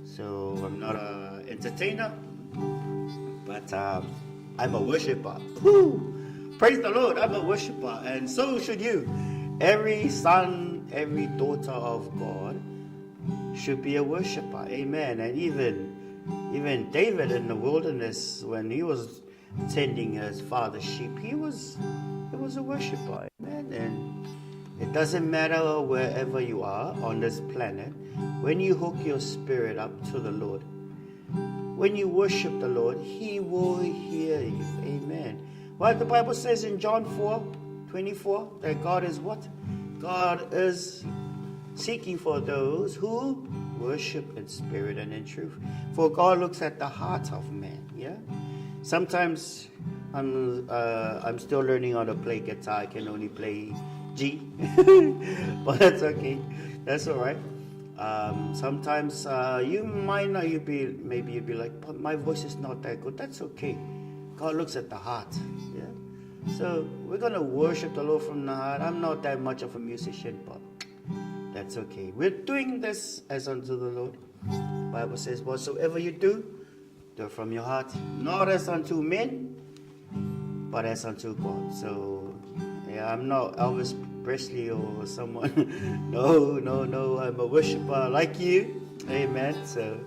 So I'm not an entertainer, but I'm a worshiper. Woo! Praise the Lord, I'm a worshiper, and so should you. Every son, every daughter of God should be a worshiper. Amen. And even David in the wilderness, when he was tending his father's sheep, he was a worshiper. Amen. And it doesn't matter wherever you are on this planet, when you hook your spirit up to the Lord, when you worship the Lord, He will hear you. Amen. What the Bible says in John 4:24, that God is what? God is seeking for those who worship in spirit and in truth. For God looks at the heart of man. Yeah. Sometimes I'm still learning how to play guitar. I can only play G, but that's okay. That's all right. Sometimes you might not. Maybe you'd be like, but my voice is not that good. That's okay. God looks at the heart. Yeah. So we're gonna worship the Lord from the heart. I'm not that much of a musician, but that's okay. We're doing this as unto the Lord. The Bible says, whatsoever you do, do it from your heart, not as unto men, but as unto God. So, yeah, I'm not Elvis Presley or someone. No, I'm a worshiper like you. Amen. So,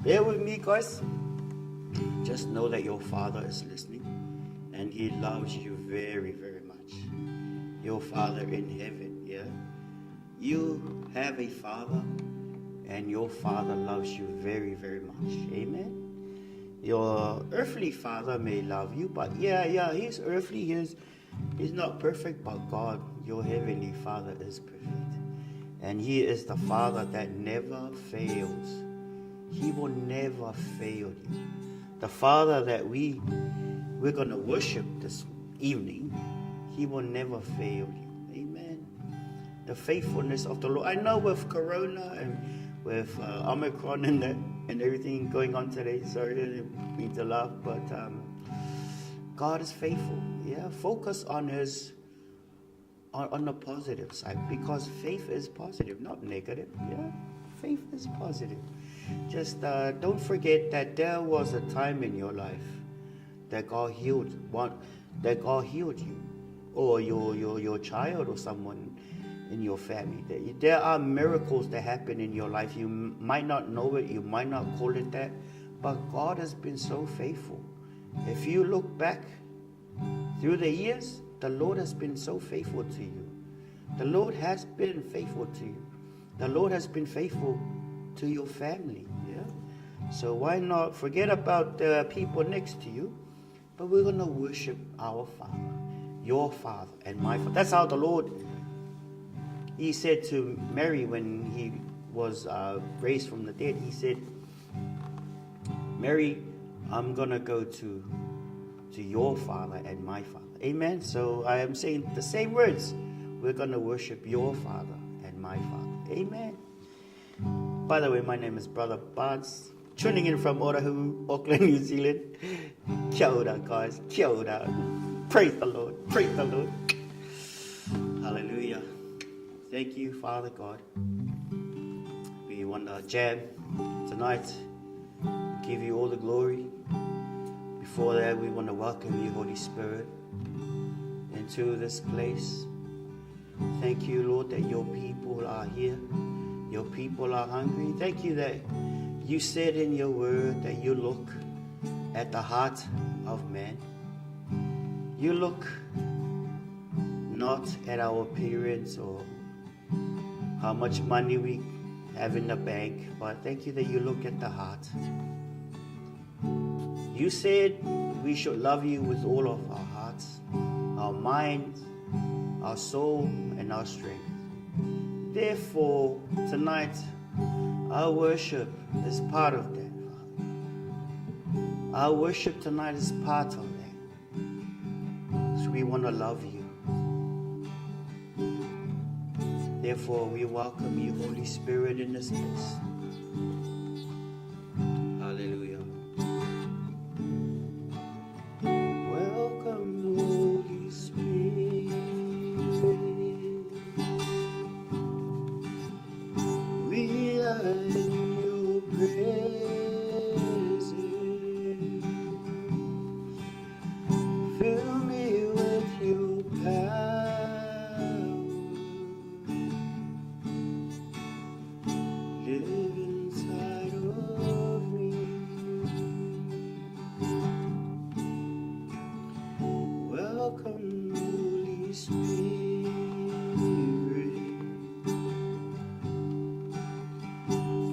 bear with me, guys. Just know that your Father is listening, and He loves you very, very much. Your Father in heaven, yeah? You have a Father, and your Father loves you very, very much. Amen. Your earthly father may love you, but yeah, he's earthly, he's not perfect, but God, your heavenly Father, is perfect. And He is the Father that never fails. He will never fail you. The Father that we're going to worship this evening, He will never fail you. Amen. The faithfulness of the Lord. I know with Corona and with Omicron and everything going on today, sorry, I didn't mean to laugh, but God is faithful. Yeah, focus on on the positive side, because faith is positive, not negative. Yeah, faith is positive. Just don't forget that there was a time in your life that God healed you, or your child, or someone in your family. There are miracles that happen in your life. You might not know it, you might not call it that, but God has been so faithful. If you look back through the years, the Lord has been so faithful to you. The Lord has been faithful to you. The Lord has been faithful to your family. Yeah. So why not forget about the people next to you, but we're going to worship our Father, your Father, and my Father. That's how the Lord, He said to Mary when He was raised from the dead, He said, Mary, I'm going to go to your Father and my Father. Amen. So I am saying the same words. We're going to worship your Father and my Father. Amen. By the way, my name is Brother Barnes, tuning in from Otahu, Auckland, New Zealand. Kia ora, guys. Kia ora. Praise the Lord. Praise the Lord. Hallelujah. Thank you, Father God. We want to jam tonight. Give you all the glory. Before that, we want to welcome you, Holy Spirit, into this place. Thank you, Lord, that your people are here. Your people are hungry. Thank you that you said in your word that you look at the heart of man. You look not at our appearance or how much money we have in the bank, but thank you that you look at the heart. You said we should love you with all of our hearts, our minds, our soul, and our strength. Therefore, tonight, our worship is part of that, Father. Our worship tonight is part of that. So we want to love you. Therefore, we welcome you, Holy Spirit, in this place. Hallelujah. Welcome, Holy Spirit. We are Fill me with your power. Live inside of me. Welcome, Holy Spirit.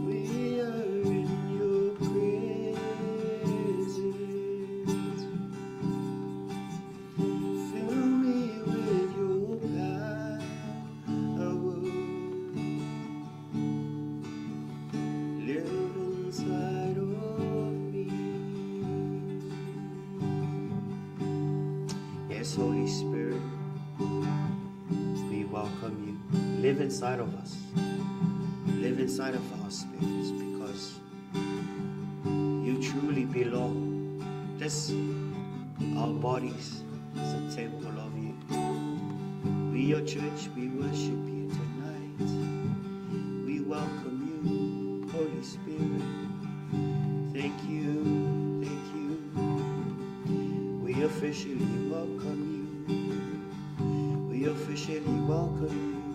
We are in your presence. Fill me with your power. Live inside of me. Yes, Holy Spirit, we welcome you. Live inside of us. Live inside of our spirits, because you truly belong. This, our bodies, is a temple of you. We, your church, we worship you tonight. We welcome you, Holy Spirit. Thank you, thank you. We officially welcome you. We officially welcome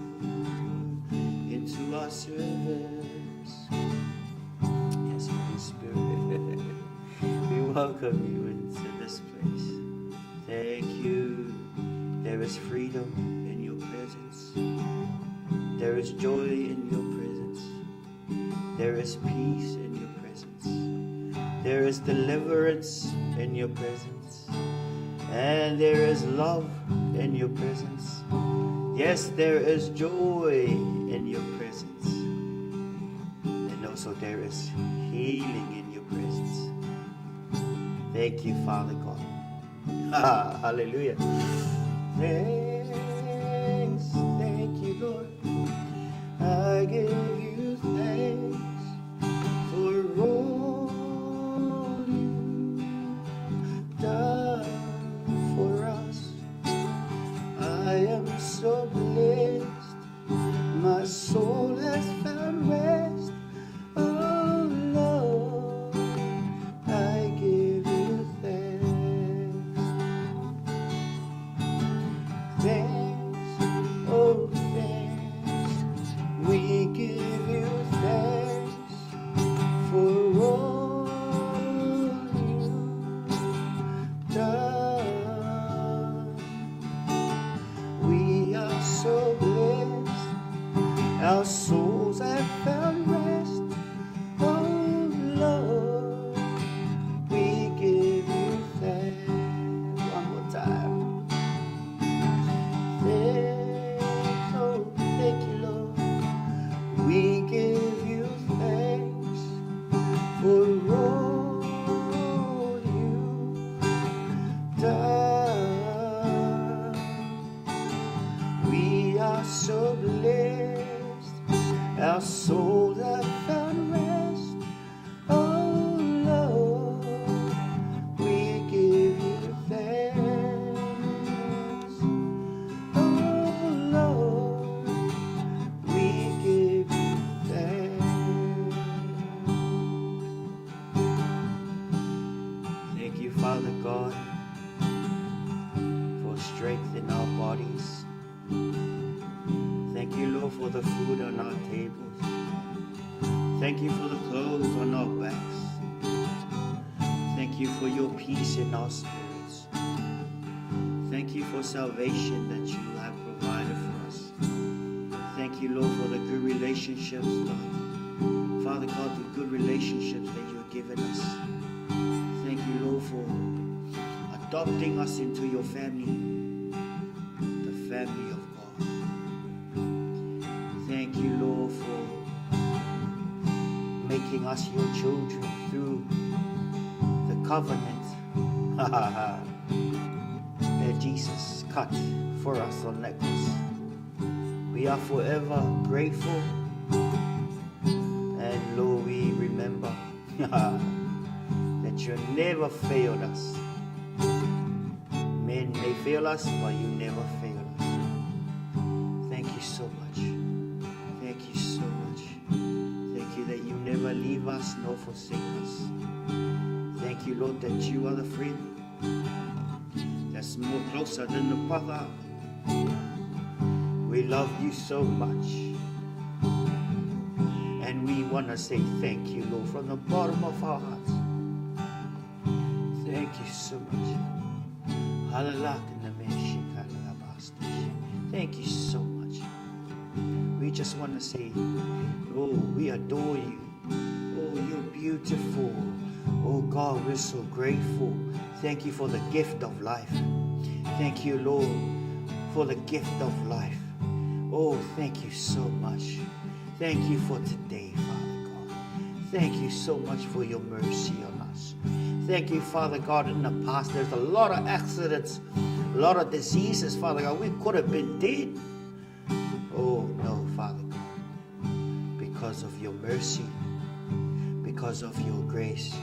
you into our service. Yes, Holy Spirit, we welcome you into this place. Thank you. There is freedom in your presence. There is joy in your presence. There is peace in your presence. There is deliverance in your presence. And there is love in your presence. Yes, there is joy in your presence. And also there is healing in your presence. Thank you, Father God. Hallelujah. Thanks, thank you, Lord. I give you thanks for all you've done for us. I am so blessed. My soul has found rest. Oh Lord, I give you thanks. Thanks, oh thanks. We give you thanks for all you've done. We are so blessed. Our souls have found rest. Oh Lord, we give you thanks. One more time. Thanks, oh, thank you, Lord. We give you thanks for all you've done. We are so blessed. Our souls have found rest. Oh Lord, we give you thanks. Oh Lord, we give you thanks. Thank you, Father God, for strength in our bodies. Thank you, Lord, for the food on our tables. Thank you for the clothes on our backs. Thank you for your peace in our spirits. Thank you for salvation that you have provided for us. Thank you, Lord, for the good relationships, Lord. Father God, the good relationships that you have given us. Thank you, Lord, for adopting us into your family, the family of God. Thank you, Lord, for making us your children through the covenant that Jesus cut for us on that cross. We are forever grateful, and Lord, we remember that you never failed us. Men may fail us, but you never fail us. Thank you so much. Thank you so much. Thank you that you never leave us nor forsake us. Thank you, Lord, that you are the friend that Father, we love you so much. And we want to say thank you, Lord, from the bottom of our hearts. Thank you so much. Thank you so much. We just want to say, oh, we adore you. Oh, you're beautiful. Oh, God, we're so grateful. Thank you for the gift of life. Thank you, Lord, for the gift of life. Oh, thank you so much. Thank you for today, Father God. Thank you so much for your mercy on us. Thank you, Father God. In the past, there's a lot of accidents, a lot of diseases, Father God. We could have been dead. Oh, no, Father God. Because of your mercy, because of your grace,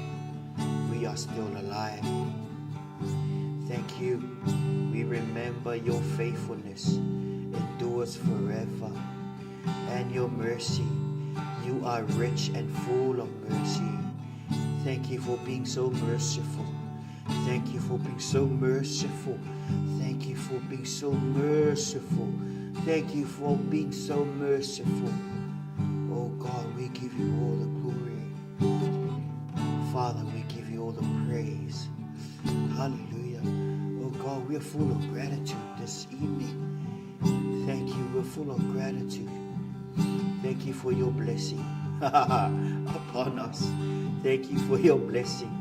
we are still alive. Thank you. We remember your faithfulness endures forever, and your mercy. You are rich and full of mercy. Thank you for being so merciful. Thank you for being so merciful. Thank you for being so merciful. Thank you for being so merciful. Oh God, we give you all the glory. Father, we give you all the praise. Hallelujah. Oh God, we're full of gratitude this evening. Thank you, we're full of gratitude. Thank you for your blessing upon us. Thank you for your blessing.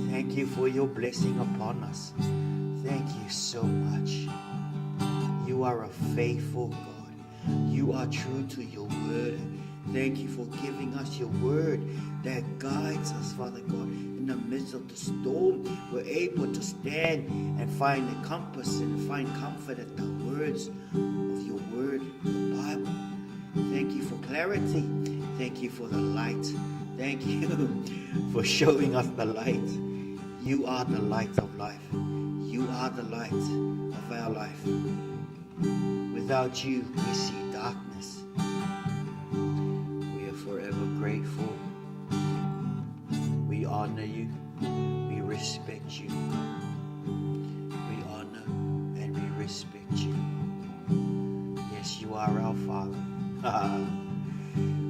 Thank you for your blessing upon us. Thank you so much. You are a faithful God. You are true to your word. Thank you for giving us your word that guides us, Father God. In the midst of the storm, we're able to stand and find the compass and find comfort at the words of your word, the Bible. Thank you for clarity. Thank you for the light. Thank you for showing us the light. You are the light of life. You are the light of our life. Without you, we see darkness. We are forever grateful. We honor you. We respect you. We honor and we respect you. Yes, you are our Father.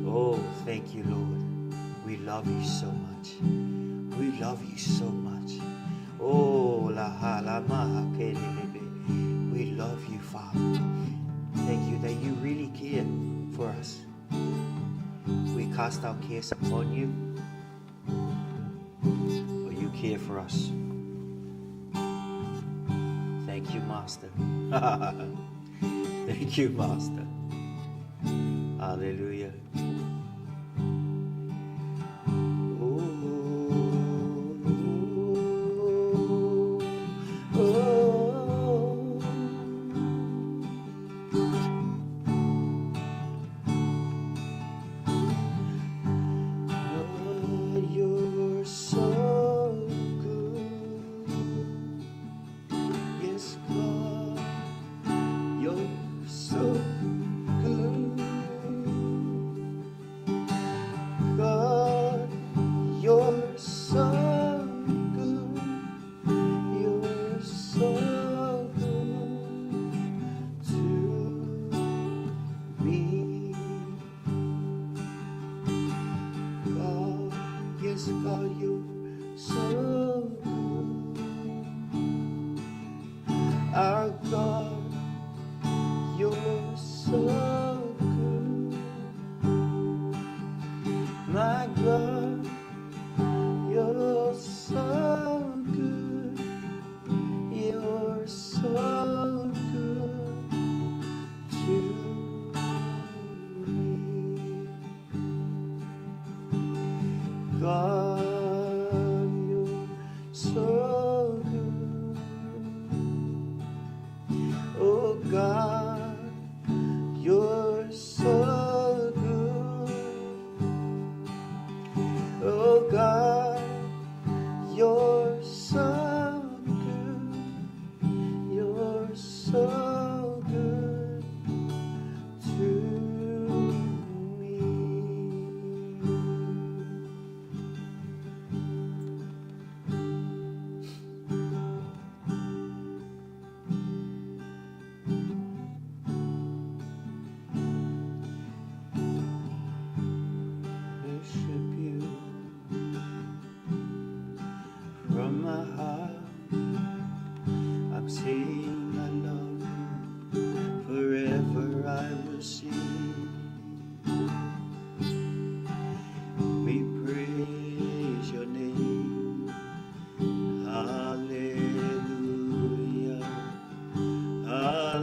Oh, thank you, Lord. We love you so much. We love you so much. Oh, we love you, Father. Thank you that you really care for us. We cast our cares upon you, for you care for us. Thank you, Master. Thank you, Master. Hallelujah. We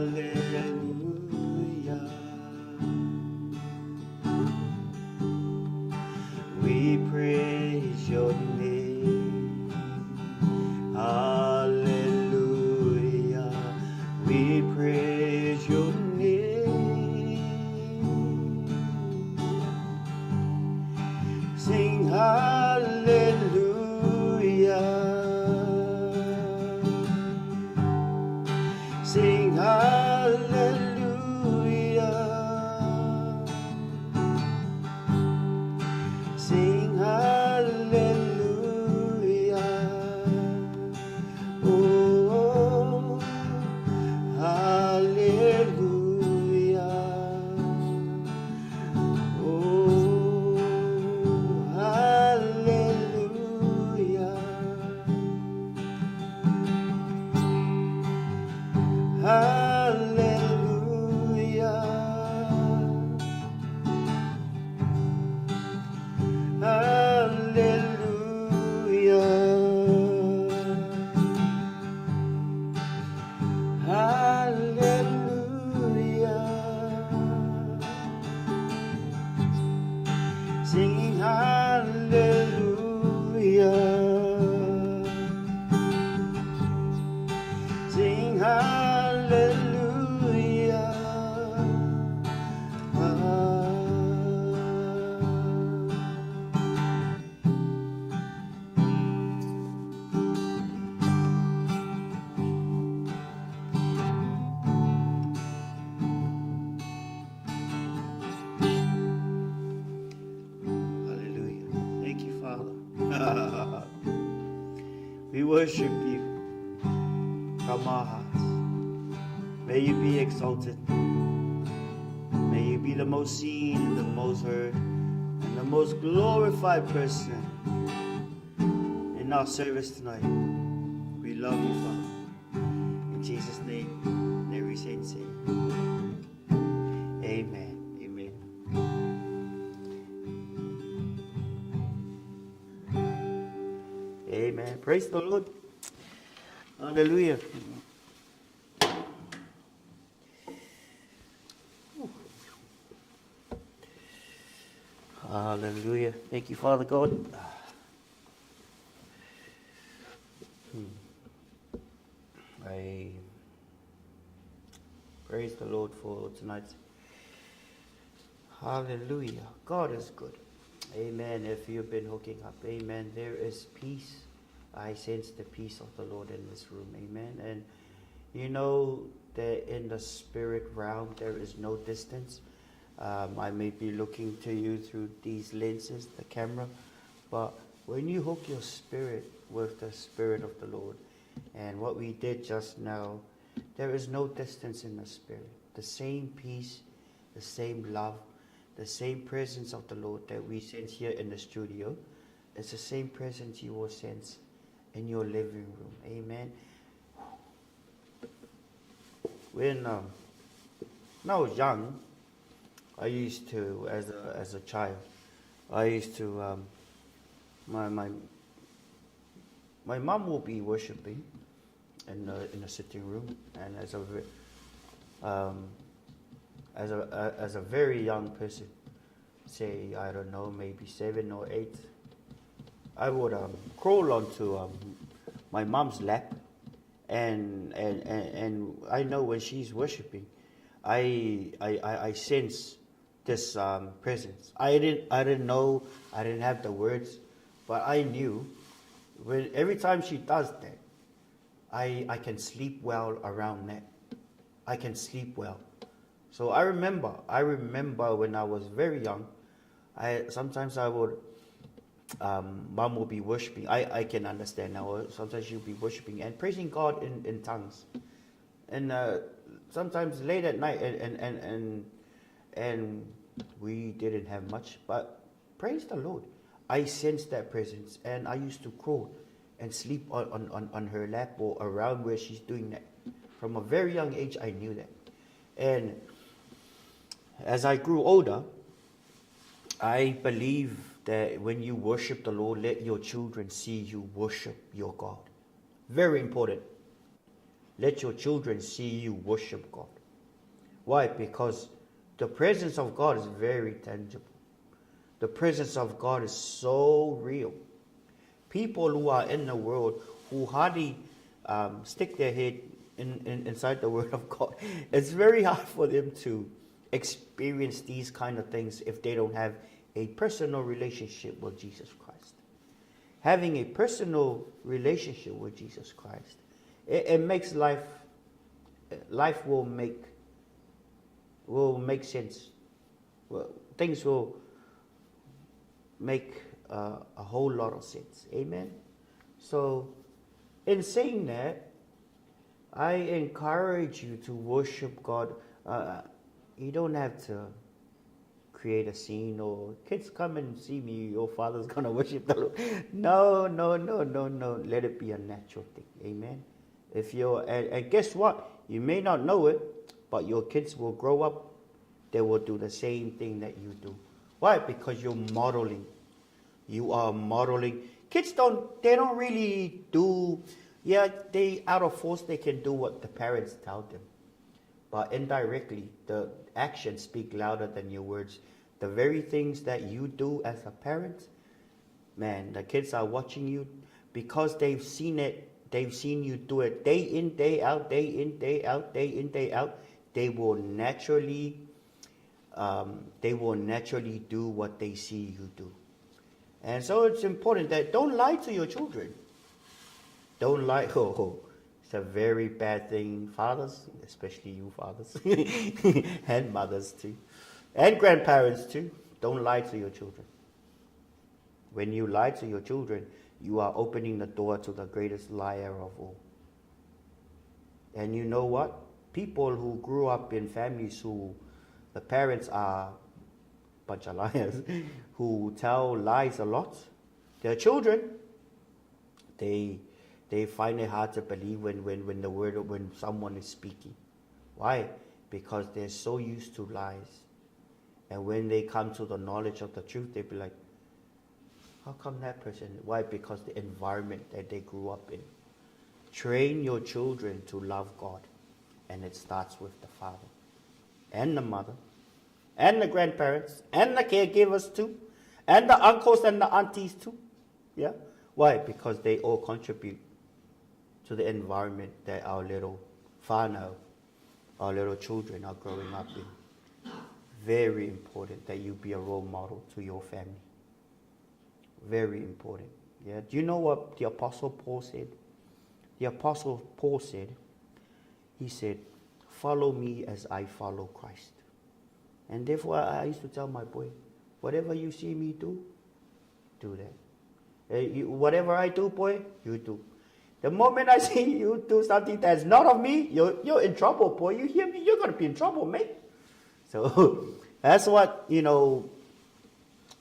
praise your name. Hallelujah. We praise your name. Sing hallelujah. Sing hallelujah. Sing hallelujah. Oh, hallelujah. Oh, hallelujah. Hallelujah. Hallelujah. Hallelujah. Singing hallelujah. Sing hallelujah. Hallelujah. Thank you, Father. We worship you from our hearts. May you be exalted. May you be the most seen, the most heard, and the most glorified person in our service tonight. We love you, Father. In Jesus' name, and every saint say, amen. Amen. Amen. Praise the Lord. Hallelujah. Hallelujah. Thank you, Father God. I praise the Lord for tonight. Hallelujah. God is good. Amen. If you've been hooking up, amen. There is peace. I sense the peace of the Lord in this room. Amen. And you know that in the spirit realm, there is no distance. I may be looking to you through these lenses, the camera, but when you hook your spirit with the Spirit of the Lord, and what we did just now, there is no distance in the Spirit. The same peace, the same love, the same presence of the Lord that we sense here in the studio, it's the same presence you will sense in your living room. Amen. When I was young, I used to, as a child, I used to, my mom will be worshiping in the sitting room, and as a very young person, say I don't know, maybe 7 or 8, I would crawl onto my mom's lap, and I know when she's worshiping, I sense this presence. I didn't know, I didn't have the words, but I knew every time she does that, I can sleep well around that. I can sleep well. So I remember when I was very young, sometimes I would, mom would be worshiping. I can understand now. Sometimes she'll be worshiping and praising God in tongues, and sometimes late at night, and we didn't have much, but praise the Lord, I sensed that presence, and I used to crawl and sleep on her lap or around where she's doing that. From a very young age, I knew that. And as I grew older, I believe that when you worship the Lord, let your children see you worship your God. Very important. let your children see you worship God. Why? Because the presence of God is very tangible. The presence of God is so real. People who are in the world who hardly stick their head inside the Word of God, it's very hard for them to experience these kind of things if they don't have a personal relationship with Jesus Christ. Having a personal relationship with Jesus Christ, it makes life will make sense. Well, things will make a whole lot of sense. Amen. So, in saying that, I encourage you to worship God. You don't have to create a scene or kids come and see me, your father's going to worship the Lord. No. Let it be a natural thing. Amen. And guess what? You may not know it, but your kids will grow up. They will do the same thing that you do. Why? Because you're modeling. You are modeling. Kids don't really do, they out of force, they can do what the parents tell them. But indirectly, the actions speak louder than your words. The very things that you do as a parent, man, the kids are watching you because they've seen it. They've seen you do it day in, day out, day in, day out, day in, day out. They will naturally do what they see you do. And so it's important that don't lie to your children. Don't lie. It's a very bad thing, fathers, especially you fathers, and mothers too, and grandparents too. Don't lie to your children. When you lie to your children, you are opening the door to the greatest liar of all. And you know what? People who grew up in families who the parents are a bunch of liars, who tell lies a lot, their children, they find it hard to believe when someone is speaking. Why? Because they're so used to lies. And when they come to the knowledge of the truth, they be like, how come that person? Why? Because the environment that they grew up in. Train your children to love God. And it starts with the father and the mother and the grandparents and the caregivers too. And the uncles and the aunties too. Yeah? Why? Because they all contribute to the environment that our little whānau, our little children are growing up in. Very important that you be a role model to your family. Very important. Yeah. Do you know what the Apostle Paul said? The Apostle Paul said, he said, follow me as I follow Christ. And therefore I used to tell my boy, whatever you see me do that. Whatever I do, boy, you do. The moment I see you do something that's not of me, you're in trouble, boy. You hear me? You're going to be in trouble, mate. So that's what, a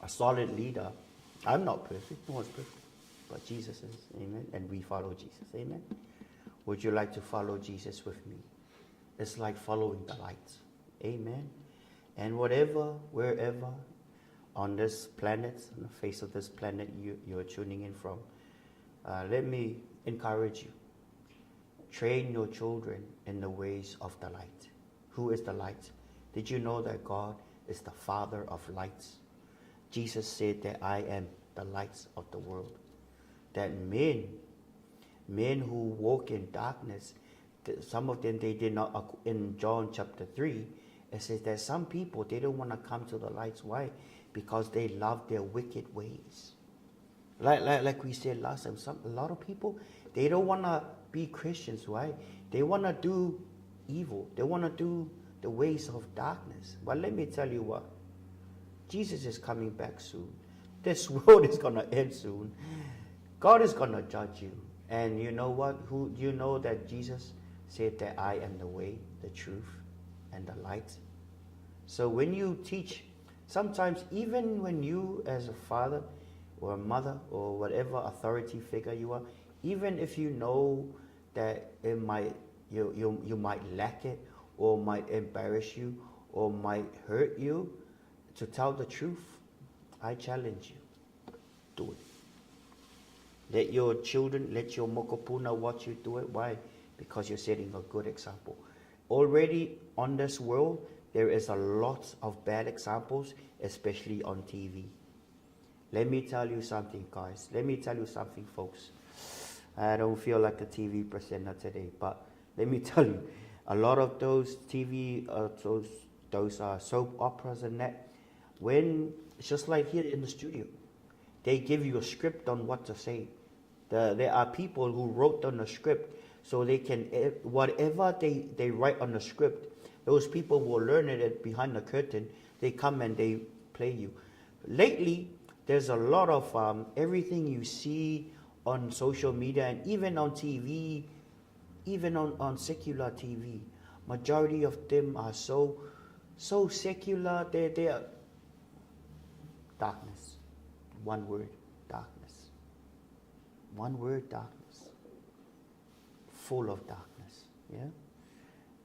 solid leader. I'm not perfect. No one's perfect. But Jesus is. Amen. And we follow Jesus. Amen. Would you like to follow Jesus with me? It's like following the light. Amen. And wherever on this planet, on the face of this planet you're tuning in from, let me encourage you. Train your children in the ways of the light. Who is the light? Did you know that God is the Father of lights? Jesus said that I am the lights of the world. That men who walk in darkness, some of them they did not. In John chapter 3, it says that some people, they don't want to come to the lights. Why? Because they love their wicked ways. Like we said last time, a lot of people, they don't want to be Christians. Why? They want to do evil. They want to do the ways of darkness. But let me tell you what. Jesus is coming back soon. This world is going to end soon. God is going to judge you. And you know what? You know that Jesus said that I am the way, the truth, and the light. So when you teach, sometimes even when you as a father or a mother or whatever authority figure you are, even if you know that it might you might lack it or might embarrass you or might hurt you, to tell the truth, I challenge you. Do it. Let your children, let your mokopuna watch you do it. Why? because you're setting a good example. Already on this world, there is a lot of bad examples, especially on TV. Let me tell you something, guys. Let me tell you something, folks. I don't feel like a TV presenter today, but let me tell you, a lot of those TV, those soap operas and that, when it's just like here in the studio, they give you a script on what to say. There are people who wrote on the script, so they can, whatever they write on the script, those people will learn it behind the curtain. They come and they play you. Lately, there's a lot of everything you see on social media and even on TV, even on secular TV. Majority of them are so secular. They are darkness. One word, darkness. One word, darkness. Full of darkness. Yeah?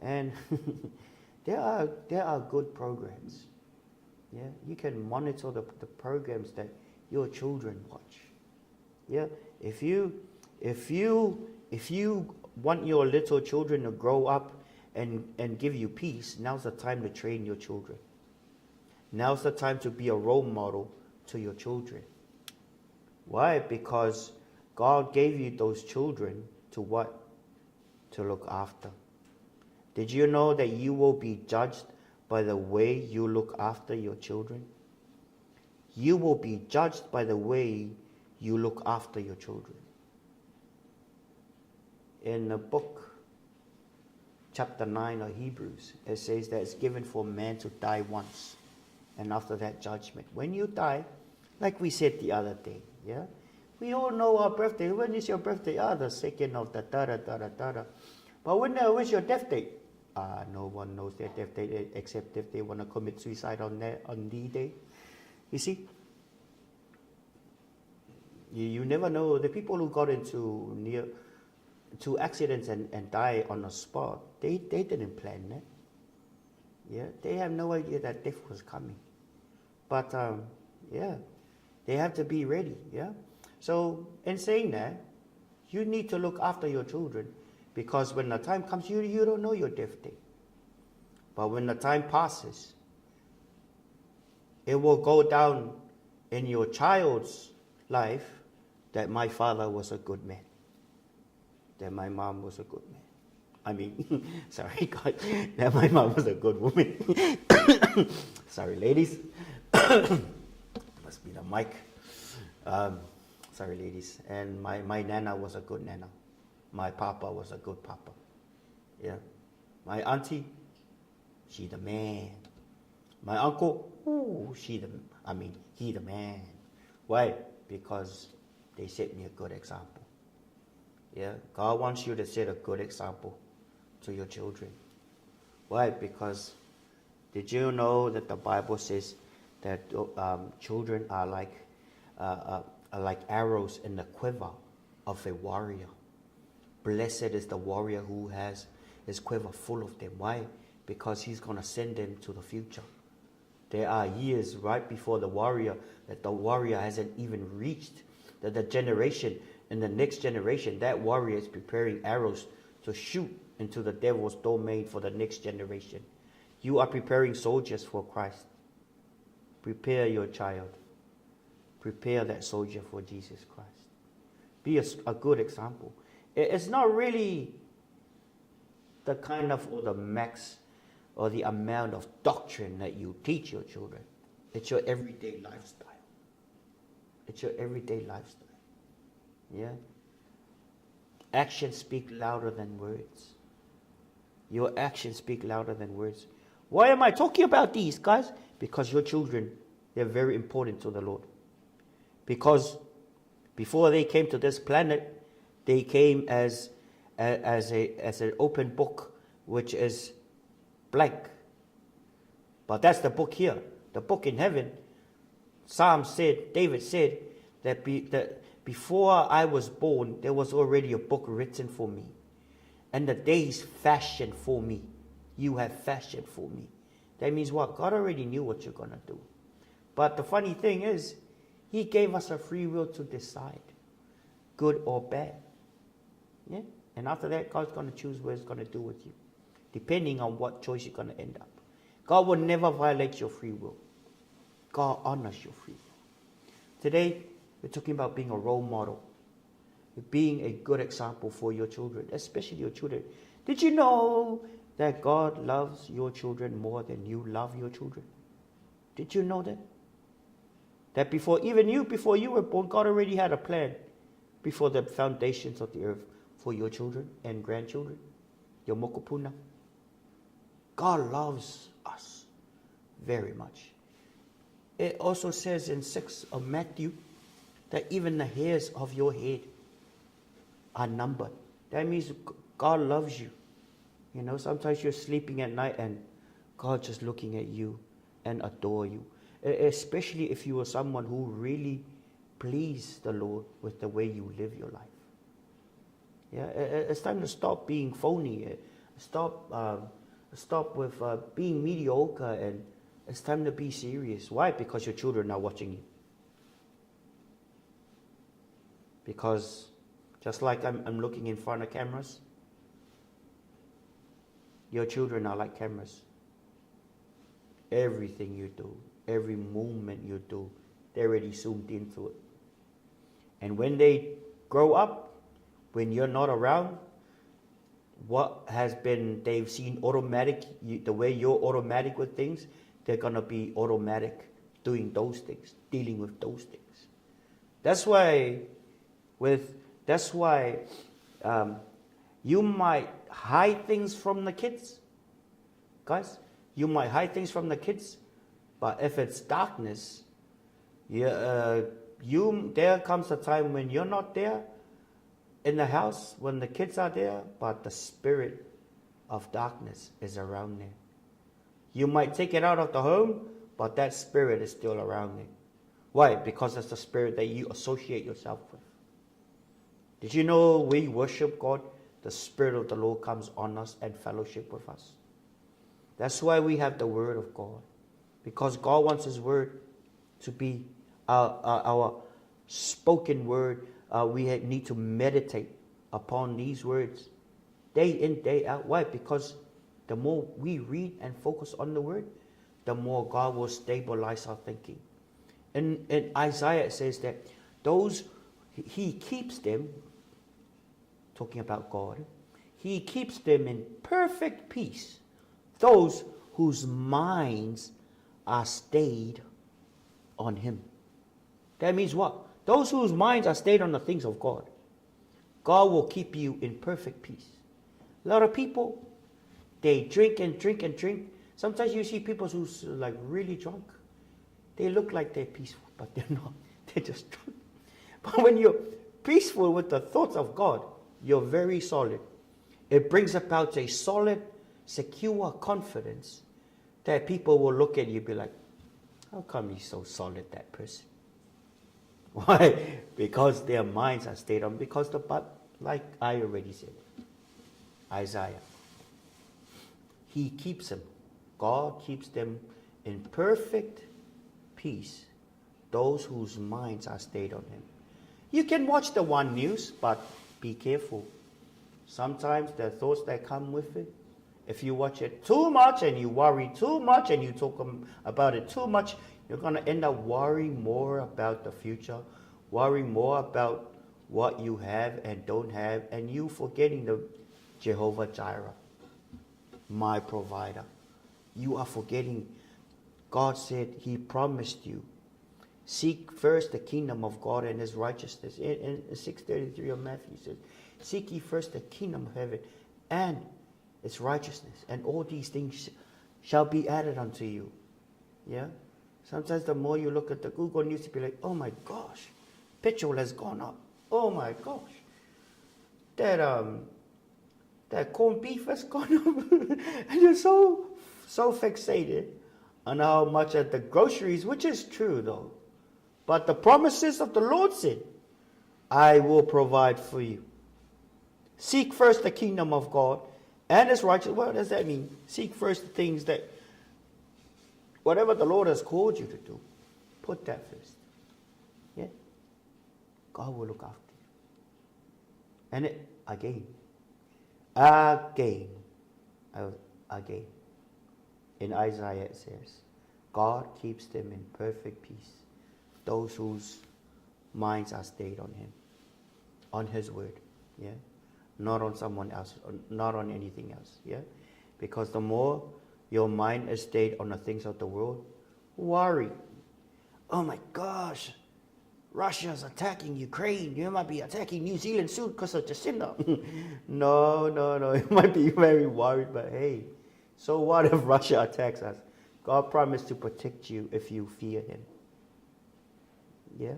And there are good programs. Yeah, you can monitor the programs that your children watch. Yeah, if you want your little children to grow up and give you peace, now's the time to train your children. Now's the time to be a role model to your children. Why? Because God gave you those children to what? To look after. Did you know that you will be judged by the way you look after your children? You will be judged by the way you look after your children. In the book, chapter 9 of Hebrews, it says that it's given for man to die once, and after that judgment. When you die, like we said the other day, yeah? We all know our birthday. When is your birthday? The 2nd of the da-da-da-da-da-da. But when's your death date? No one knows their death date except if they want to commit suicide on the day. You see? You never know. The people who got into accidents and die on the spot, they didn't plan that. Yeah, they have no idea that death was coming. But yeah, they have to be ready. Yeah. So in saying that, you need to look after your children, because when the time comes, you don't know your death date. But when the time passes, it will go down in your child's life that my father was a good man, that my mom was a good man. I mean, sorry, God, that my mom was a good woman. Sorry, ladies. Must be the mic. Sorry, ladies. And my nana was a good nana. My papa was a good papa. Yeah. My auntie, she the man. My uncle, he the man. Why? Because they set me a good example. Yeah. God wants you to set a good example to your children. Why? Because did you know that the Bible says that children are like arrows in the quiver of a warrior? Blessed is the warrior who has his quiver full of them. Why? Because he's going to send them to the future. There are years right before the warrior that the warrior hasn't even reached. That the generation, in the next generation, that warrior is preparing arrows to shoot into the devil's domain for the next generation. You are preparing soldiers for Christ. Prepare your child. Prepare that soldier for Jesus Christ. Be a good example. It's not really the kind of, or the max, or the amount of doctrine that you teach your children. It's your everyday lifestyle. It's your everyday lifestyle. Yeah? Actions speak louder than words. Your actions speak louder than words. Why am I talking about these, guys? Because your children, they're very important to the Lord. Because before they came to this planet, they came as an open book, which is blank. But that's the book here. The book in heaven. David said that before I was born, there was already a book written for me. And the days fashioned for me. You have fashioned for me. That means what? God already knew what you're going to do. But the funny thing is, He gave us a free will to decide, good or bad. Yeah? And after that, God's going to choose what He's going to do with you, depending on what choice you're going to end up. God will never violate your free will. God honors your free will. Today, we're talking about being a role model, being a good example for your children, especially your children. Did you know that God loves your children more than you love your children? Did you know that? That before you were born, God already had a plan before the foundations of the earth for your children and grandchildren, your mokopuna. God loves us very much. It also says in 6 of Matthew that even the hairs of your head are numbered. That means God loves you. You know, sometimes you're sleeping at night and God's just looking at you and adore you. Especially if you are someone who really please the Lord with the way you live your life. Yeah, it's time to stop being phony. Stop with being mediocre, and it's time to be serious. Why? Because your children are watching you. Because just like I'm looking in front of cameras, your children are like cameras. Everything you do, every movement you do, they're already zoomed into it. And when they grow up, when you're not around, they've seen automatic, the way you're automatic with things, they're going to be automatic doing those things, dealing with those things. That's why you might hide things from the kids. Guys, you might hide things from the kids, but if it's darkness, there comes a time when you're not there in the house, when the kids are there, but the spirit of darkness is around there. You might take it out of the home, but that spirit is still around there. Why? Because it's the spirit that you associate yourself with. Did you know we worship God? The Spirit of the Lord comes on us and fellowship with us. That's why we have the Word of God. Because God wants His Word to be our spoken word. We need to meditate upon these words day in, day out. Why? Because the more we read and focus on the Word, the more God will stabilize our thinking. In Isaiah it says that those, He keeps them, talking about God, He keeps them in perfect peace, those whose minds are stayed on Him. That means what? Those whose minds are stayed on the things of God. God will keep you in perfect peace. A lot of people, they drink and drink and drink. Sometimes you see people who's like really drunk. They look like they're peaceful, but they're not. They're just drunk. But when you're peaceful with the thoughts of God, you're very solid. It brings about a solid, secure confidence that people will look at you and be like, how come he's so solid, that person? Why? Because their minds are stayed on. Because like I already said, Isaiah, He keeps them. God keeps them in perfect peace, those whose minds are stayed on Him. You can watch the One News, but be careful. Sometimes the thoughts that come with it, if you watch it too much and you worry too much and you talk about it too much, you're going to end up worrying more about the future, worrying more about what you have and don't have, and you forgetting the Jehovah Jireh, my provider. You are forgetting. God said He promised you, seek first the kingdom of God and His righteousness. In 6:33 of Matthew says, seek ye first the kingdom of heaven and its righteousness, and all these things shall be added unto you. Yeah? Sometimes the more you look at the Google News, you'll be like, oh my gosh, petrol has gone up. Oh my gosh, that corned beef has gone up. And you're so fixated on how much at the groceries, which is true though. But the promises of the Lord said, I will provide for you. Seek first the kingdom of God and His righteousness. What does that mean? Seek first the things that, whatever the Lord has called you to do, put that first. Yeah? God will look after you. And again, Again. Again. In Isaiah it says, God keeps them in perfect peace, those whose minds are stayed on Him, on His word, yeah, not on someone else, not on anything else, yeah, because the more your mind is stayed on the things of the world, worry. Oh my gosh, Russia's attacking Ukraine. You might be attacking New Zealand soon because of Jacinda. No. You might be very worried, but hey, so what if Russia attacks us? God promised to protect you if you fear Him. Yeah?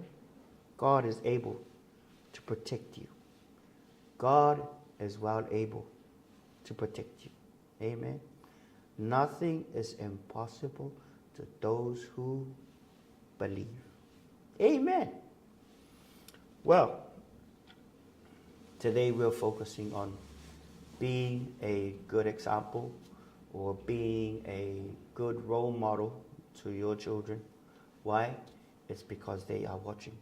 God is able to protect you. God is well able to protect you. Amen. Nothing is impossible to those who believe. Amen. Well, today we're focusing on being a good example or being a good role model to your children. Why? It's because they are watching.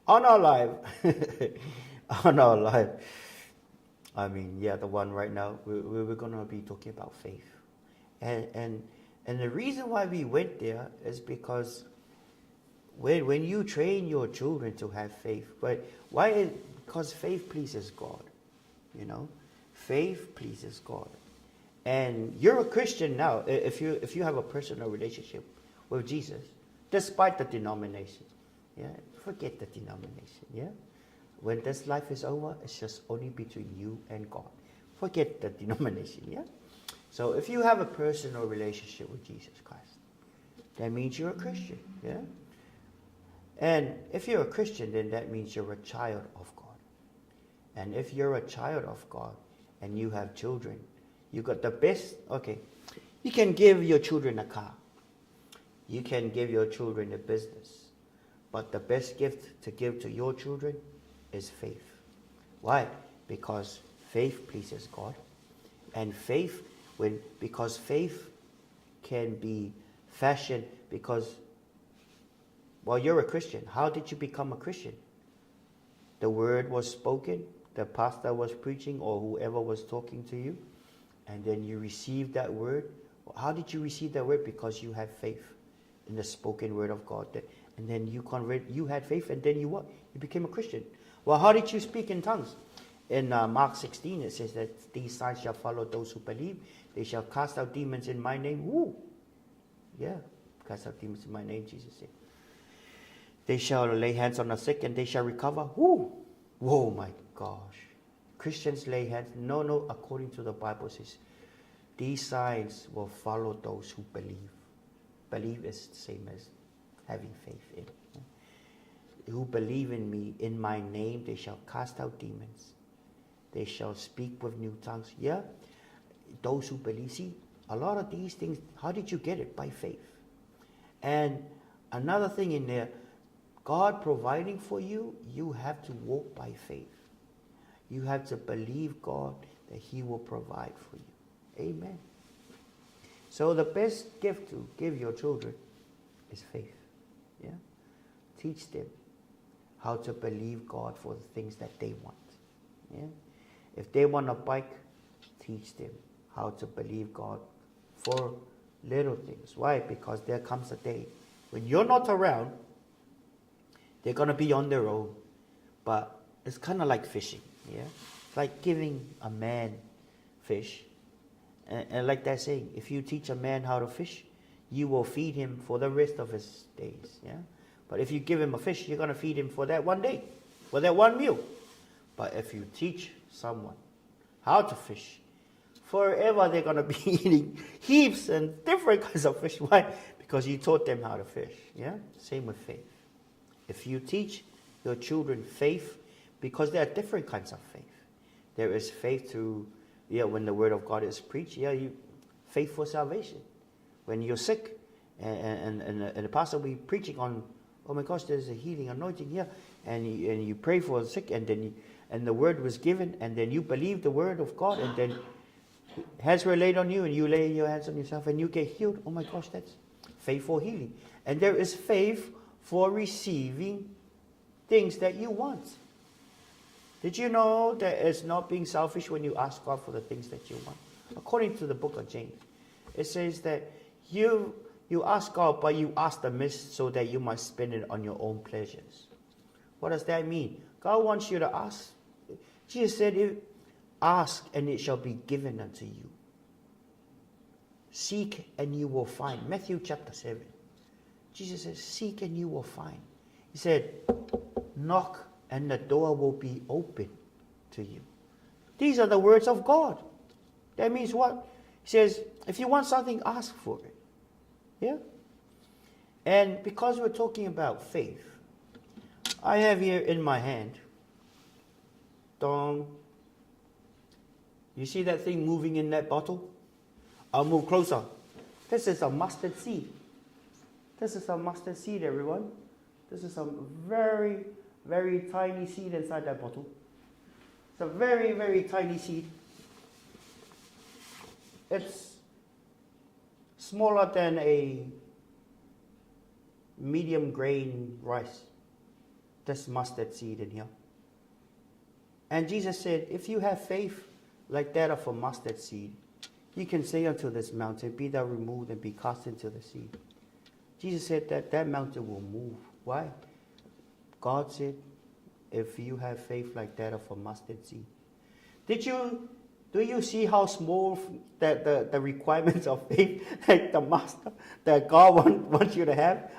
On our live, I mean, yeah, the one right now, we're going to be talking about faith. And the reason why we went there is because when you train your children to have faith, but why? Because faith pleases God, you know. Faith pleases God, and you're a Christian now. If you have a personal relationship with Jesus, despite the denomination, yeah, forget the denomination, yeah. When this life is over, it's just only between you and God. Forget the denomination, yeah. So if you have a personal relationship with Jesus Christ, that means you're a Christian, yeah. And if you're a Christian, then that means you're a child of God. And if you're a child of God and you have children, you got the best. Okay, you can give your children a car. You can give your children a business. But the best gift to give to your children is faith. Why? Because faith pleases God. And faith, because faith can be fashioned, because, well, you're a Christian. How did you become a Christian? The word was spoken, the pastor was preaching, or whoever was talking to you, and then you received that word. How did you receive that word? Because you have faith in the spoken word of God. And then you had faith, and then you what? You became a Christian. Well, how did you speak in tongues? In Mark 16, it says that these signs shall follow those who believe. They shall cast out demons in my name. Woo! Yeah, cast out demons in my name, Jesus said. They shall lay hands on the sick and they shall recover. Woo! Whoa, my gosh. Christians lay hands. No, according to the Bible says, these signs will follow those who believe. Believe is the same as having faith in. Who believe in me, in my name, they shall cast out demons. They shall speak with new tongues. Yeah? Those who believe. See, a lot of these things, how did you get it? By faith. And another thing in there, God providing for you, you have to walk by faith. You have to believe God that He will provide for you. Amen. So the best gift to give your children is faith. Yeah? Teach them how to believe God for the things that they want. Yeah? If they want a bike, teach them how to believe God for little things. Why? Because there comes a day when you're not around, they're going to be on their own. But it's kind of like fishing. Yeah? It's like giving a man fish. And like that saying, if you teach a man how to fish, you will feed him for the rest of his days. Yeah? But if you give him a fish, you're going to feed him for that one day, for that one meal. But if you teach someone how to fish, forever they're going to be eating heaps and different kinds of fish. Why? Because you taught them how to fish. Yeah? Same with faith. If you teach your children faith, because there are different kinds of faith. There is faith through, when the word of God is preached, faith for salvation. When you're sick, and the pastor will be preaching on, oh my gosh, there's a healing anointing here, and you pray for the sick, and the word was given, and then you believe the word of God, and then hands were laid on you, and you lay your hands on yourself, and you get healed. Oh my gosh, that's faith for healing. And there is faith for receiving things that you want. Did you know that it's not being selfish when you ask God for the things that you want? According to the book of James, it says that you ask God, but you ask amiss so that you might spend it on your own pleasures. What does that mean? God wants you to ask. Jesus said, ask and it shall be given unto you. Seek and you will find. Matthew chapter 7. Jesus says, seek and you will find. He said, knock and the door will be open to you. These are the words of God. That means what? He says, if you want something, ask for it. Yeah? And because we're talking about faith, I have here in my hand, dong. You see that thing moving in that bottle? I'll move closer. This is a mustard seed. This is a mustard seed, everyone. This is a very, very tiny seed inside that bottle. It's a very, very tiny seed. It's smaller than a medium grain rice. This mustard seed in here. And Jesus said, if you have faith like that of a mustard seed, you can say unto this mountain, be thou removed and be cast into the sea. Jesus said that that mountain will move. Why? God said, if you have faith like that of a mustard seed. Do you see how small the requirements of faith, like the master, that God wants you to have?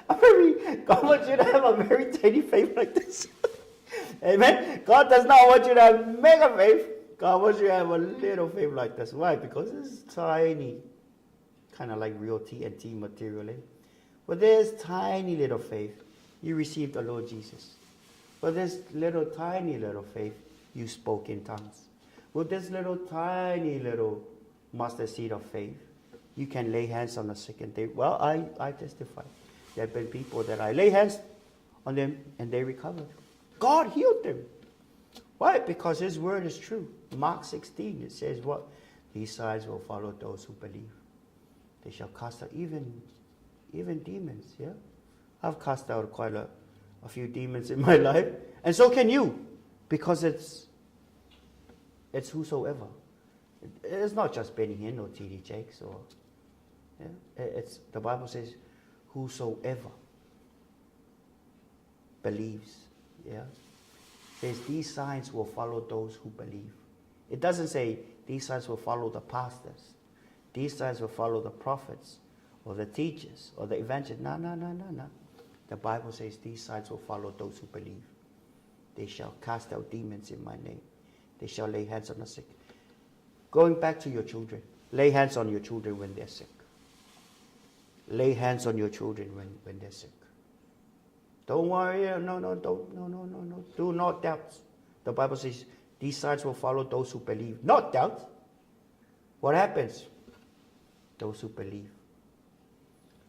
God wants you to have a very tiny faith like this. Amen? God does not want you to have mega faith. God wants you to have a little faith like this. Why? Because it's tiny. Kind of like real TNT material. With this tiny little faith, you received the Lord Jesus. With this little tiny little faith, you spoke in tongues. With this little tiny little mustard seed of faith, you can lay hands on the sick and they, well, I testify. There have been people that I lay hands on them and they recovered. God healed them. Why? Because His word is true. Mark 16, it says what? These signs will follow those who believe. They shall cast out even demons, yeah? I've cast out quite a few demons in my life. And so can you. Because it's whosoever. It's not just Benny Hinn or T.D. Jakes or, yeah? It's, the Bible says, whosoever believes, yeah? It says these signs will follow those who believe. It doesn't say these signs will follow the pastors. These signs will follow the prophets or the teachers or the evangelists. No. The Bible says these signs will follow those who believe. They shall cast out demons in my name. They shall lay hands on the sick. Going back to your children. Lay hands on your children when they're sick. Lay hands on your children when they're sick. Don't worry. No. Do not doubt. The Bible says these signs will follow those who believe. Not doubt. What happens? Those who believe.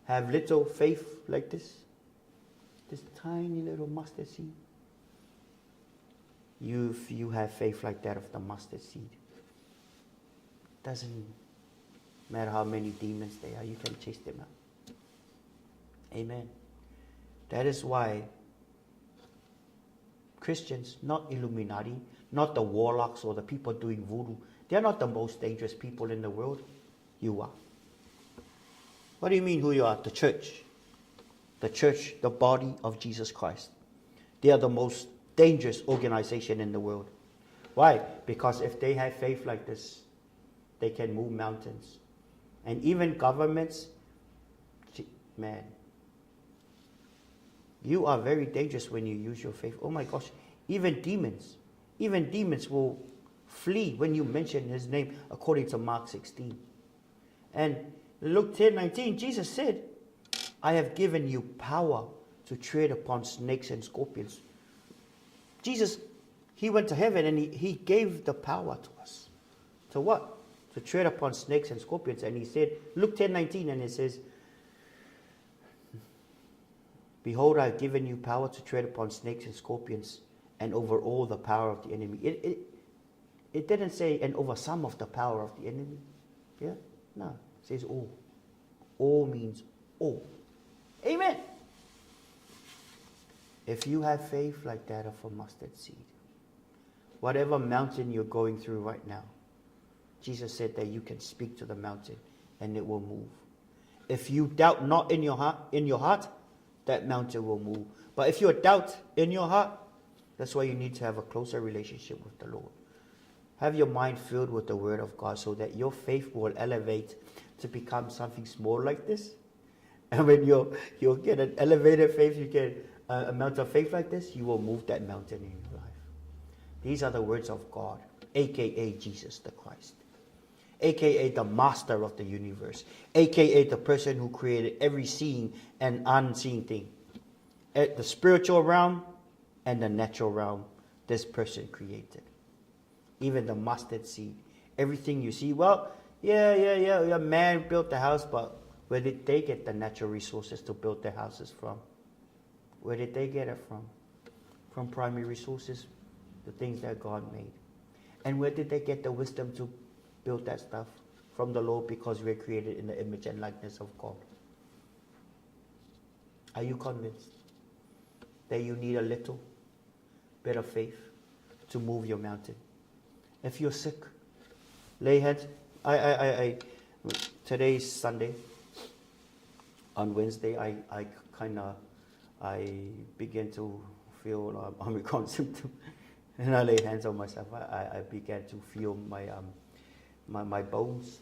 Have little faith like this. This tiny little mustard seed. If you have faith like that of the mustard seed, doesn't matter how many demons they are, you can chase them out. Amen. That is why Christians, not Illuminati, not the warlocks or the people doing voodoo, they're not the most dangerous people in the world. You are. What do you mean who you are? The church. The church, the body of Jesus Christ. They are the most dangerous organization in the world. Why? Because if they have faith like this, they can move mountains. And even governments, man, you are very dangerous when you use your faith. Oh my gosh, even demons will flee when you mention His name, according to Mark 16. And Luke 10:19, Jesus said, I have given you power to tread upon snakes and scorpions. Jesus, He went to heaven and he gave the power to us. To what? To tread upon snakes and scorpions. And He said, Luke 10:19, and it says, behold, I have given you power to tread upon snakes and scorpions and over all the power of the enemy. It didn't say, and over some of the power of the enemy. Yeah? No. It says all. All means all. Amen. If you have faith like that of a mustard seed, Whatever mountain you're going through right now, Jesus said that you can speak to the mountain and it will move. If you doubt not in your heart, that mountain will move. But if you doubt in your heart, that's why you need to have a closer relationship with the Lord. Have your mind filled with the Word of God so that your faith will elevate to become something small like this. And when you'll get an elevated faith, you get a amount of faith like this, you will move that mountain in your life. These are the words of God, a.k.a. Jesus the Christ, a.k.a. the master of the universe, a.k.a. the person who created every seen and unseen thing. At the spiritual realm and the natural realm, this person created. Even the mustard seed. Everything you see, well, yeah, man built the house, but where did they get the natural resources to build their houses from? Where did they get it from? From primary resources, the things that God made. And where did they get the wisdom to build that stuff? From the Lord, because we're created in the image and likeness of God. Are you convinced that you need a little bit of faith to move your mountain? If you're sick, lay hands. Today's Sunday. On Wednesday, I began to feel Omicron symptom, and I lay hands on myself. I began to feel my bones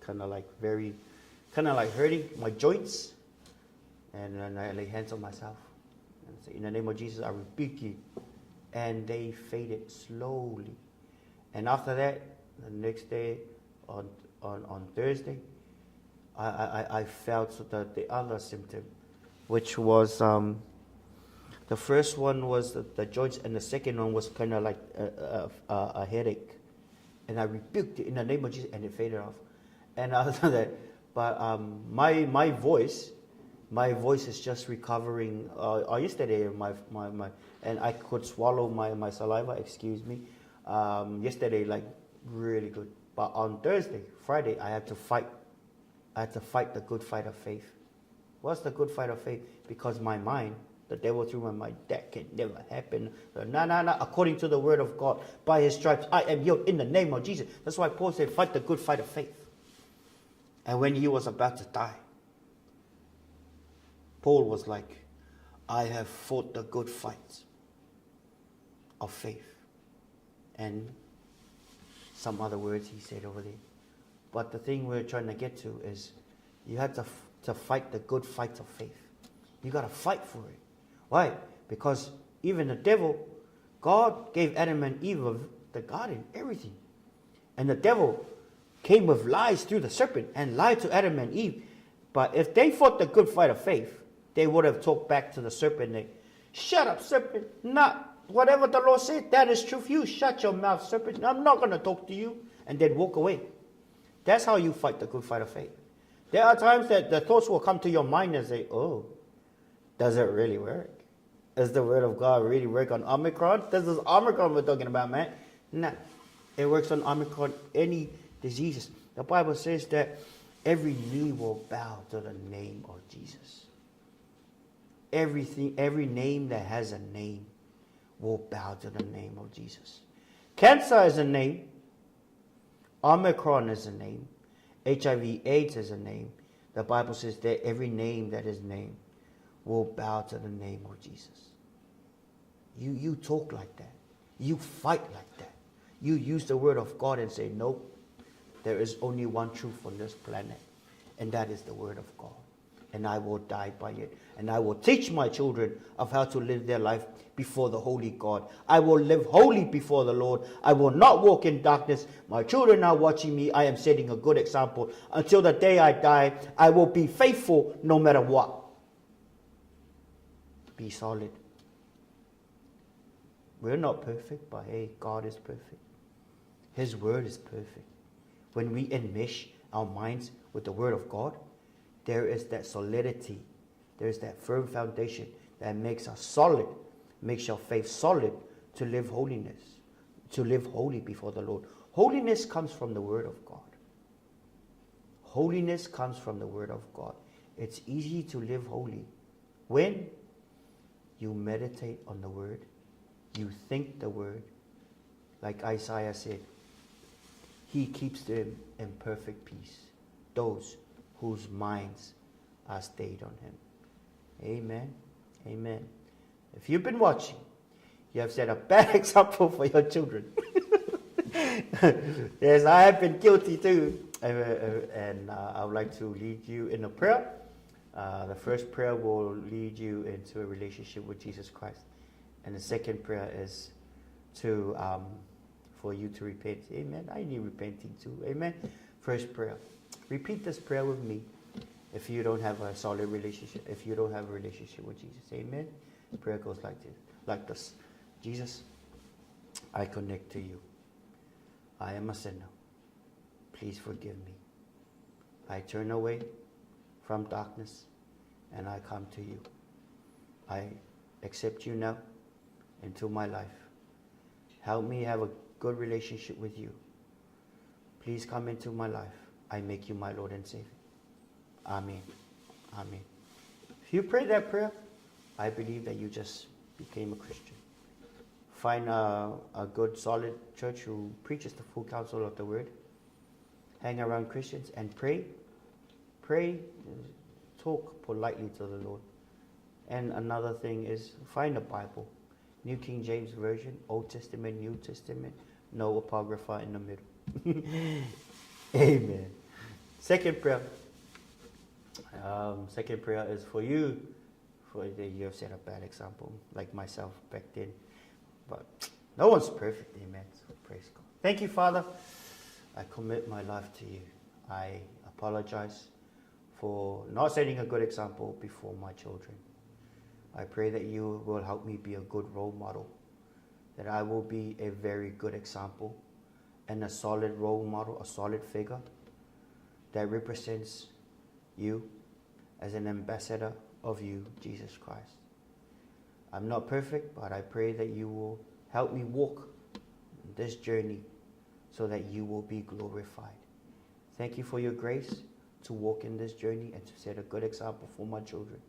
kind of hurting, my joints, and then I lay hands on myself and say, in the name of Jesus, I rebuke you. And they faded slowly. And after that, the next day, on Thursday, I felt the other symptom, which was the first one was the joints, and the second one was kind of like a headache. And I rebuked it in the name of Jesus, and it faded off. And after that, but my voice is just recovering. Yesterday, my and I could swallow my saliva. Excuse me. Yesterday, like really good. But on Friday, I had to fight. I had to fight the good fight of faith. What's the good fight of faith? Because my mind, the devil threw my mind, that can never happen. No. According to the word of God, by his stripes, I am healed in the name of Jesus. That's why Paul said, fight the good fight of faith. And when he was about to die, Paul was like, I have fought the good fight of faith. And some other words he said over there. But the thing we're trying to get to is you have to fight the good fight of faith. You got to fight for it. Why? Because even the devil, God gave Adam and Eve the garden, everything. And the devil came with lies through the serpent and lied to Adam and Eve. But if they fought the good fight of faith, they would have talked back to the serpent. Shut up, serpent. Not whatever the Lord said, that is truth. You shut your mouth, serpent. I'm not going to talk to you. And then walk away. That's how you fight the good fight of faith. There are times that the thoughts will come to your mind and say, oh, does it really work? Does the word of God really work on Omicron? This is Omicron we're talking about, man. No. It works on Omicron, any diseases. The Bible says that every knee will bow to the name of Jesus. Every name that has a name will bow to the name of Jesus. Cancer is a name. Omicron is a name. HIV/AIDS is a name. The Bible says that every name that is named will bow to the name of Jesus. You talk like that. You fight like that. You use the word of God and say, nope, there is only one truth on this planet, and that is the word of God. And I will die by it. And I will teach my children of how to live their life before the holy God. I will live holy before the Lord. I will not walk in darkness. My children are watching me. I am setting a good example. Until the day I die, I will be faithful no matter what. Be solid. We're not perfect, but hey, God is perfect. His word is perfect. When we enmesh our minds with the word of God, there is that solidity. There is that firm foundation that makes us solid, makes your faith solid to live holiness, to live holy before the Lord. Holiness comes from the word of God. Holiness comes from the word of God. It's easy to live holy when you meditate on the word, you think the word, Like Isaiah said, He keeps them in perfect peace, those whose minds are stayed on Him. Amen. Amen. If you've been watching, you have set a bad example for your children. Yes, I have been guilty too. And I would like to lead you in a prayer. The first prayer will lead you into a relationship with Jesus Christ. And the second prayer is to for you to repent. Amen. I need repenting too. Amen. First prayer. Repeat this prayer with me if you don't have a solid relationship, if you don't have a relationship with Jesus. Amen. The prayer goes like this. Jesus, I connect to you. I am a sinner. Please forgive me. I turn away from darkness and I come to you. I accept you now into my life. Help me have a good relationship with you. Please come into my life. I make you my Lord and Savior. Amen. Amen. If you pray that prayer, I believe that you just became a Christian. Find a good, solid church who preaches the full counsel of the word. Hang around Christians and pray. Pray, talk politely to the Lord. And another thing is find a Bible. New King James Version, Old Testament, New Testament, no apocrypha in the middle. Amen. Second prayer. Second prayer is for you. For you have set a bad example, like myself back then. But no one's perfect, amen. So praise God. Thank you, Father. I commit my life to you. I apologize for not setting a good example before my children. I pray that you will help me be a good role model, that I will be a very good example and a solid role model, a solid figure that represents you as an ambassador of you, Jesus Christ. I'm not perfect, but I pray that you will help me walk this journey so that you will be glorified. Thank you for your grace to walk in this journey and to set a good example for my children.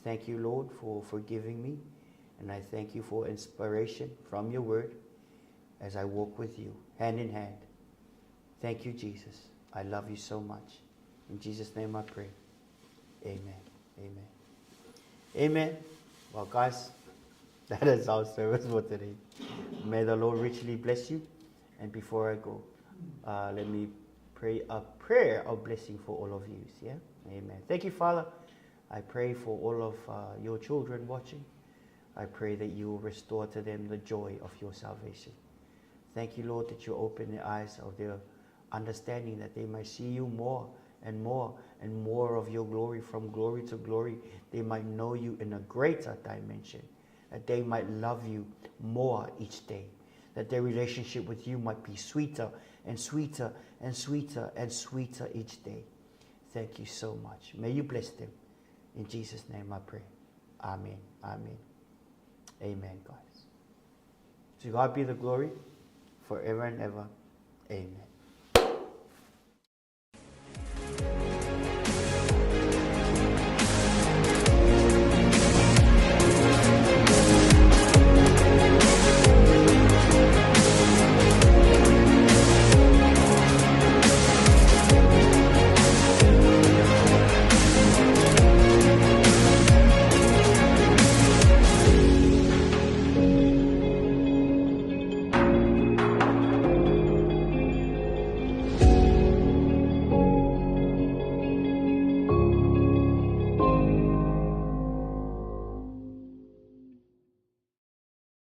Thank you, Lord, for forgiving me, and I thank you for inspiration from your word as I walk with you, hand in hand. Thank you, Jesus. I love you so much. In Jesus' name I pray. Amen. Amen. Amen. Well, guys, that is our service for today. May the Lord richly bless you. And before I go, let me pray a prayer of blessing for all of you. Yeah? Amen. Thank you, Father. I pray for all of your children watching. I pray that you will restore to them the joy of your salvation. Thank you, Lord, that you open the eyes of their understanding, that they might see you more and more and more of your glory, from glory to glory. They might know you in a greater dimension, that they might love you more each day, that their relationship with you might be sweeter and sweeter and sweeter and sweeter each day. Thank you so much. May you bless them. In Jesus' name I pray. Amen. Amen. Amen, guys. To God be the glory forever and ever. Amen.